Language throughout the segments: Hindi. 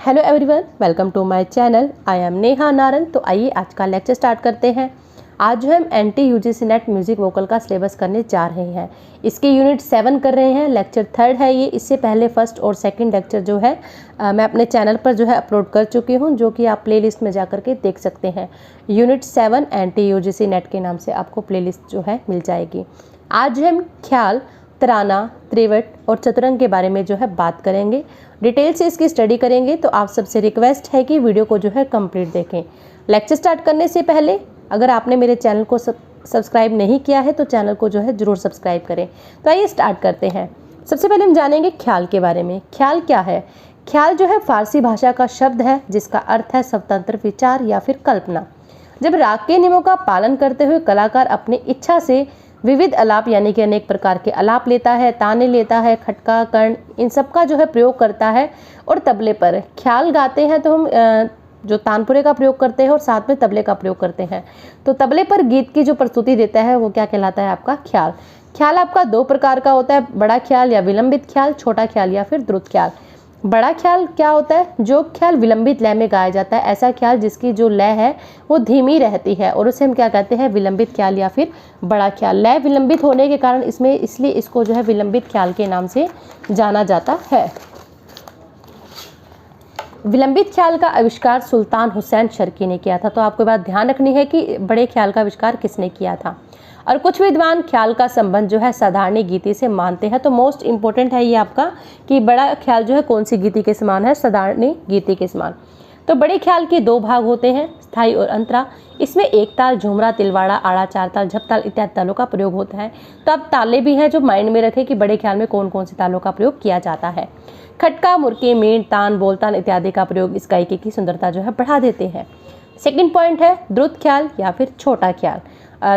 Hello everyone, welcome to my channel. I am Neha Naran. तो आइए आज का लेक्चर स्टार्ट करते हैं। आज जो हम NTA UGC NET music vocal का सिलेबस करने जा रहे हैं। इसके यूनिट 7 कर रहे हैं, लेक्चर 3 है ये। इससे पहले फर्स्ट और सेकंड लेक्चर जो है मैं अपने चैनल पर जो है अपलोड कर चुकी हूँ, जो कि आप प्लेलिस्ट में जा करके देख सकते हैं। यूनिट 7 एनटी यूजीसी नेट के नाम से आपको प्लेलिस्ट जो है मिल जाएगी। आज हम ख्याल, तराना, त्रिवट और चतुरंग के बारे में जो है बात करेंगे। डिटेल से इसकी स्टडी करेंगे। तो आप सबसे रिक्वेस्ट है कि वीडियो को जो है कंप्लीट देखें। लेक्चर स्टार्ट करने से पहले अगर आपने मेरे चैनल को सब्सक्राइब नहीं किया है तो चैनल को जो है ज़रूर सब्सक्राइब करें। तो आइए स्टार्ट करते हैं। सबसे पहले हम जानेंगे ख्याल के बारे में। ख्याल क्या है? ख्याल जो है फारसी भाषा का शब्द है जिसका अर्थ है स्वतंत्र विचार या फिर कल्पना। जब राग के नियमों का पालन करते हुए कलाकार अपनी इच्छा से विविध आलाप यानी कि अनेक प्रकार के आलाप लेता है, ताने लेता है, खटका, कर्ण, इन सब का जो है प्रयोग करता है और तबले पर ख्याल गाते हैं तो हम जो तानपुरे का प्रयोग करते हैं और साथ में तबले का प्रयोग करते हैं। तो तबले पर गीत की जो प्रस्तुति देता है वो क्या कहलाता है? आपका ख्याल। ख्याल आपका 2 प्रकार का होता है, बड़ा ख्याल या विलंबित ख्याल, छोटा ख्याल या फिर द्रुत ख्याल। बड़ा ख्याल क्या होता है? जो ख्याल विलंबित लय में गाया जाता है, ऐसा ख्याल जिसकी जो लय है वो धीमी रहती है और उसे हम क्या कहते हैं? विलंबित ख्याल या फिर बड़ा ख्याल। लय विलंबित होने के कारण इसलिए इसको जो है विलंबित ख्याल के नाम से जाना जाता है। विलंबित ख्याल का आविष्कार सुल्तान हुसैन शर्की ने किया था। तो आपको बात ध्यान रखनी है कि बड़े ख्याल का आविष्कार किसने किया था। और कुछ विद्वान ख्याल का संबंध जो है साधारणी गीति से मानते हैं। तो मोस्ट इंपॉर्टेंट है ये आपका कि बड़ा ख्याल जो है कौन सी गीति के समान है? साधारणी गीति के समान। तो बड़े ख्याल के 2 भाग होते हैं, स्थाई और अंतरा। इसमें एक ताल, झुमरा, तिलवाड़ा, आड़ा, चार ताल, झपताल इत्यादि तालों का प्रयोग होता है। तो अब ताले भी हैं जो माइंड में रखें कि बड़े ख्याल में कौन कौन से तालों का प्रयोग किया जाता है। खटका, मुर्की, मीण, तान, बोलतान इत्यादि का प्रयोग इस गायकी की सुंदरता जो है बढ़ा देते हैं। सेकंड पॉइंट है द्रुत ख्याल या फिर छोटा ख्याल।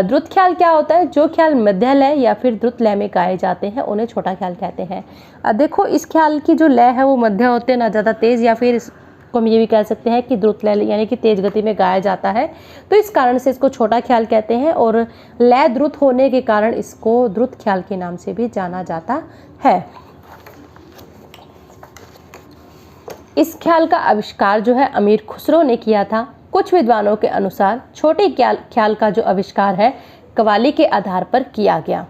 द्रुत ख्याल क्या होता है? जो ख्याल मध्य लय या फिर द्रुत लय में गाए जाते हैं उन्हें छोटा ख्याल कहते हैं। देखो इस ख्याल की जो लय है वो मध्य होते हैं, ना ज़्यादा तेज़, या फिर इसको हम ये भी कह सकते हैं कि द्रुत लय यानी कि तेज गति में गाया जाता है। तो इस कारण से इसको छोटा ख्याल कहते हैं और लय द्रुत होने के कारण इसको द्रुत ख्याल के नाम से भी जाना जाता है। इस ख्याल का आविष्कार जो है अमीर खुसरो ने किया था। कुछ विद्वानों के अनुसार छोटे ख्याल का जो आविष्कार है कव्वाली के आधार पर किया गया।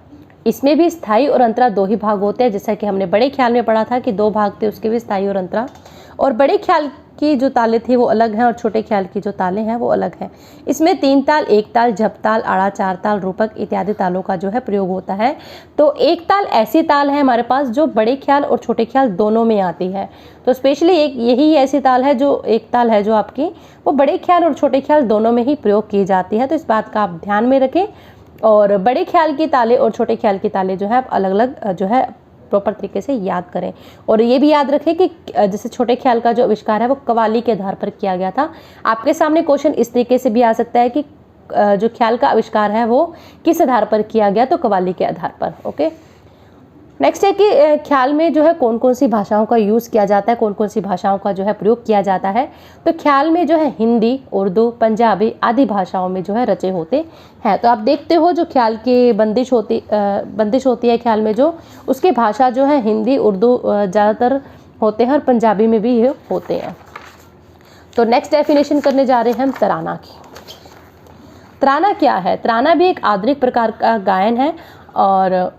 इसमें भी स्थाई और अंतरा 2 ही भाग होते हैं, जैसा कि हमने बड़े ख्याल में पढ़ा था कि 2 भाग थे, उसके भी स्थाई और अंतरा। और बड़े ख्याल की जो ताले थे वो अलग हैं और छोटे ख्याल की जो ताले हैं वो अलग हैं। इसमें 3 ताल, 1 ताल, झपताल, आड़ा, 4 ताल, रूपक इत्यादि तालों का जो है प्रयोग होता है। तो 1 ताल ऐसी ताल है हमारे पास जो बड़े ख्याल और छोटे ख्याल दोनों में आती है। तो स्पेशली एक यही ऐसी ताल है जो 1 ताल है जो आपकी वो बड़े ख्याल और छोटे ख्याल दोनों में ही प्रयोग की जाती है। तो इस बात का आप ध्यान में रखें। और बड़े ख्याल की ताले और छोटे ख्याल की ताले जो है आप अलग अलग जो है प्रॉपर तरीके से याद करें। और ये भी याद रखें कि जैसे छोटे ख्याल का जो आविष्कार है वो कव्वाली के आधार पर किया गया था। आपके सामने क्वेश्चन इस तरीके से भी आ सकता है कि जो ख्याल का आविष्कार है वो किस आधार पर किया गया? तो कव्वाली के आधार पर। ओके, नेक्स्ट है कि ख्याल में जो है कौन कौन सी भाषाओं का यूज़ किया जाता है, कौन कौन सी भाषाओं का जो है प्रयोग किया जाता है। तो ख्याल में जो है हिंदी, उर्दू, पंजाबी आदि भाषाओं में जो है रचे होते हैं। तो आप देखते हो जो ख्याल की बंदिश होती है ख्याल में, जो उसकी भाषा जो है हिंदी, उर्दू ज़्यादातर होते हैं और पंजाबी में भी ये होते हैं। तो नेक्स्ट डेफिनेशन करने जा रहे हैं हम तराना की। तराना क्या है? तराना भी एक आधुनिक प्रकार का गायन है और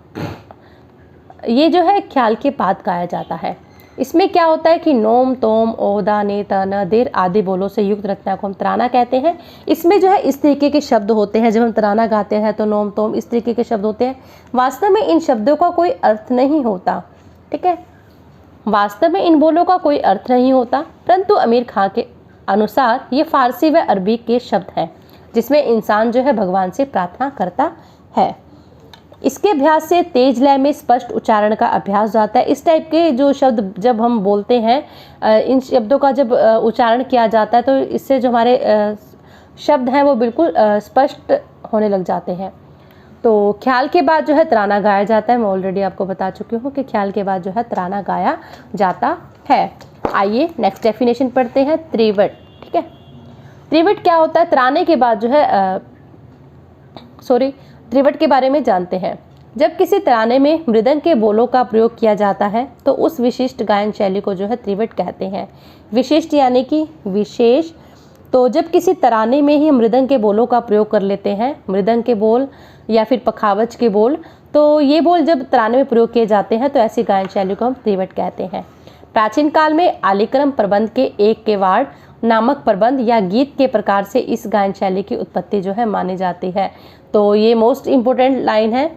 ये जो है ख्याल के बाद गाया जाता है। इसमें क्या होता है कि नोम, तोम, ओदा, ने, तन, देर आदि बोलों से युक्त रचना को हम तराना कहते हैं। इसमें जो है इस तरीके के शब्द होते हैं। जब हम तराना गाते हैं तो नोम, तोम इस तरीके के शब्द होते हैं। वास्तव में इन शब्दों का कोई अर्थ नहीं होता, ठीक है। वास्तव में इन बोलों का कोई अर्थ नहीं होता, परंतु अमीर खां के अनुसार ये फारसी व अरबी के शब्द हैं जिसमें इंसान जो है भगवान से प्रार्थना करता है। इसके अभ्यास से तेज लय में स्पष्ट उच्चारण का अभ्यास जाता है। इस टाइप के जो शब्द जब हम बोलते हैं, इन शब्दों का जब उच्चारण किया जाता है तो इससे जो हमारे शब्द हैं वो बिल्कुल स्पष्ट होने लग जाते हैं। तो ख्याल के बाद जो है तराना गाया जाता है। मैं ऑलरेडी आपको बता चुकी हूँ कि ख्याल के बाद जो है तराना गाया जाता है। आइए नेक्स्ट डेफिनेशन पढ़ते हैं, त्रिवट। ठीक है, त्रिवट क्या होता है? तराने के बाद जो है त्रिवट के बारे में जानते हैं। जब किसी तराने में मृदंग के बोलों का प्रयोग किया जाता है तो उस विशिष्ट गायन शैली को जो है त्रिवट कहते हैं। विशिष्ट यानी कि विशेष। तो जब किसी तराने में ही मृदंग के बोलों का प्रयोग कर लेते हैं, मृदंग के बोल या फिर पखावज के बोल, तो ये बोल जब तराने में प्रयोग किए जाते हैं तो ऐसी गायन शैली को हम त्रिवट कहते हैं। प्राचीन काल में आलिक्रम प्रबंध के एक केवाड़ नामक प्रबंध या गीत के प्रकार से इस गायन शैली की उत्पत्ति जो है मानी जाती है। तो ये मोस्ट इम्पोर्टेंट लाइन है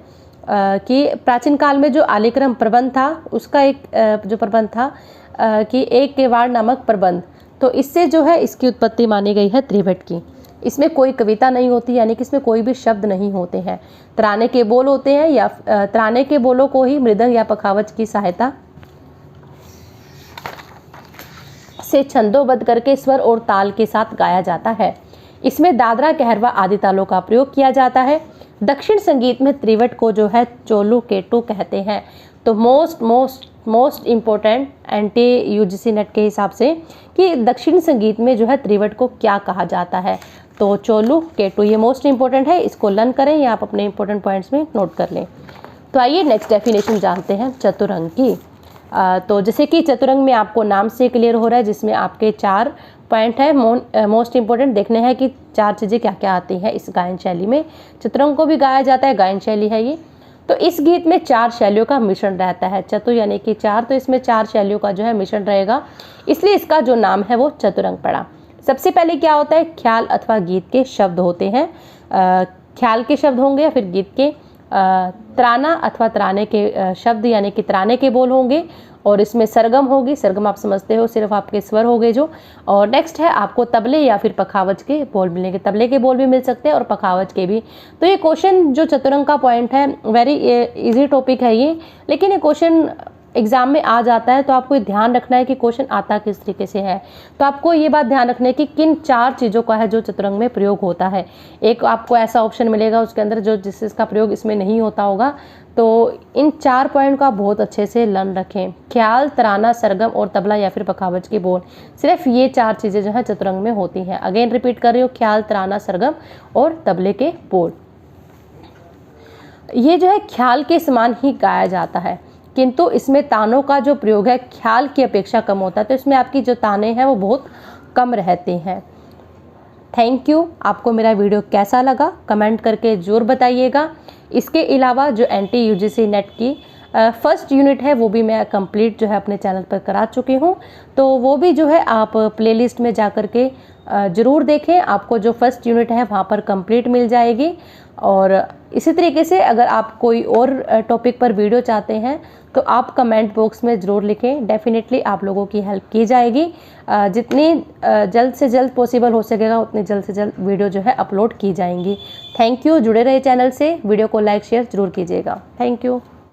कि प्राचीन काल में जो आलिक्रम प्रबंध था उसका एक जो प्रबंध था कि एक केवाड़ नामक प्रबंध, तो इससे जो है इसकी उत्पत्ति मानी गई है त्रिवट की। इसमें कोई कविता नहीं होती, यानी कि इसमें कोई भी शब्द नहीं होते हैं, तराने के बोल होते हैं या तराने के बोलों को ही मृदंग या पखावज की सहायता से छंदोबद्ध करके स्वर और ताल के साथ गाया जाता है। इसमें दादरा, कहरवा आदि तालों का प्रयोग किया जाता है। दक्षिण संगीत में त्रिवट को जो है चोलू केटू कहते हैं। तो most important anti UGC net के हिसाब से कि दक्षिण संगीत में जो है त्रिवट को क्या कहा जाता है, तो चोलू केटू, ये मोस्ट इम्पोर्टेंट है, इसको लर्न करें या आप अपने इंपॉर्टेंट पॉइंट्स में नोट कर लें। तो आइए नेक्स्ट डेफिनेशन जानते हैं चतुरंग की। तो जैसे कि चतुरंग में आपको नाम से क्लियर हो रहा है, जिसमें आपके 4 पॉइंट है। मोस्ट इम्पोर्टेंट देखने हैं कि 4 चीज़ें क्या क्या आती हैं इस गायन शैली में। चतुरंग को भी गाया जाता है, गायन शैली है ये। तो इस गीत में 4 शैलियों का मिश्रण रहता है। चतु यानी कि 4, तो इसमें 4 शैलियों का जो है मिश्रण रहेगा, इसलिए इसका जो नाम है वो चतुरंग पड़ा। सबसे पहले क्या होता है, ख्याल अथवा गीत के शब्द होते हैं। ख्याल के शब्द होंगे या फिर गीत के तराना अथवा तराने के शब्द यानी कि तराने के बोल होंगे, और इसमें सरगम होगी। सरगम आप समझते हो, सिर्फ आपके स्वर हो गए जो। और नेक्स्ट है आपको तबले या फिर पखावज के बोल मिलेंगे। तबले के बोल भी मिल सकते हैं और पखावज के भी। तो ये क्वेश्चन जो चतुरंग का पॉइंट है, वेरी इजी टॉपिक है ये, लेकिन ये क्वेश्चन एग्जाम में आ जाता है, तो आपको ध्यान रखना है कि क्वेश्चन आता किस तरीके से है। तो आपको ये बात ध्यान रखना है कि किन 4 चीज़ों का है जो चतुरंग में प्रयोग होता है। एक आपको ऐसा ऑप्शन मिलेगा उसके अंदर जो जिसका प्रयोग इसमें नहीं होता होगा। तो इन 4 पॉइंट को आप बहुत अच्छे से लर्न रखें। ख्याल, तराना, सरगम और तबला या फिर पखावज के बोल, सिर्फ ये 4 चीज़ें जो है चतुरंग में होती हैं। अगेन रिपीट कर रही हूँ, ख्याल, तराना, सरगम और तबले के बोल। ये जो है ख्याल के समान ही गाया जाता है, किंतु इसमें तानों का जो प्रयोग है ख्याल की अपेक्षा कम होता है। तो इसमें आपकी जो ताने हैं वो बहुत कम रहते हैं। Thank you. आपको मेरा वीडियो कैसा लगा कमेंट करके ज़रूर बताइएगा। इसके अलावा जो एंटी यूजीसी नेट की फर्स्ट यूनिट है वो भी मैं कंप्लीट जो है अपने चैनल पर करा चुकी हूँ, तो वो भी जो है आप प्लेलिस्ट में जा कर के ज़रूर देखें। आपको जो फर्स्ट यूनिट है वहाँ पर कंप्लीट मिल जाएगी। और इसी तरीके से अगर आप कोई और टॉपिक पर वीडियो चाहते हैं तो आप कमेंट बॉक्स में ज़रूर लिखें, डेफिनेटली आप लोगों की हेल्प की जाएगी। जितनी जल्द से जल्द पॉसिबल हो सकेगा उतनी जल्द से जल्द वीडियो जो है अपलोड की जाएंगी। Thank you. जुड़े रहे चैनल से, वीडियो को लाइक शेयर ज़रूर कीजिएगा। Thank you.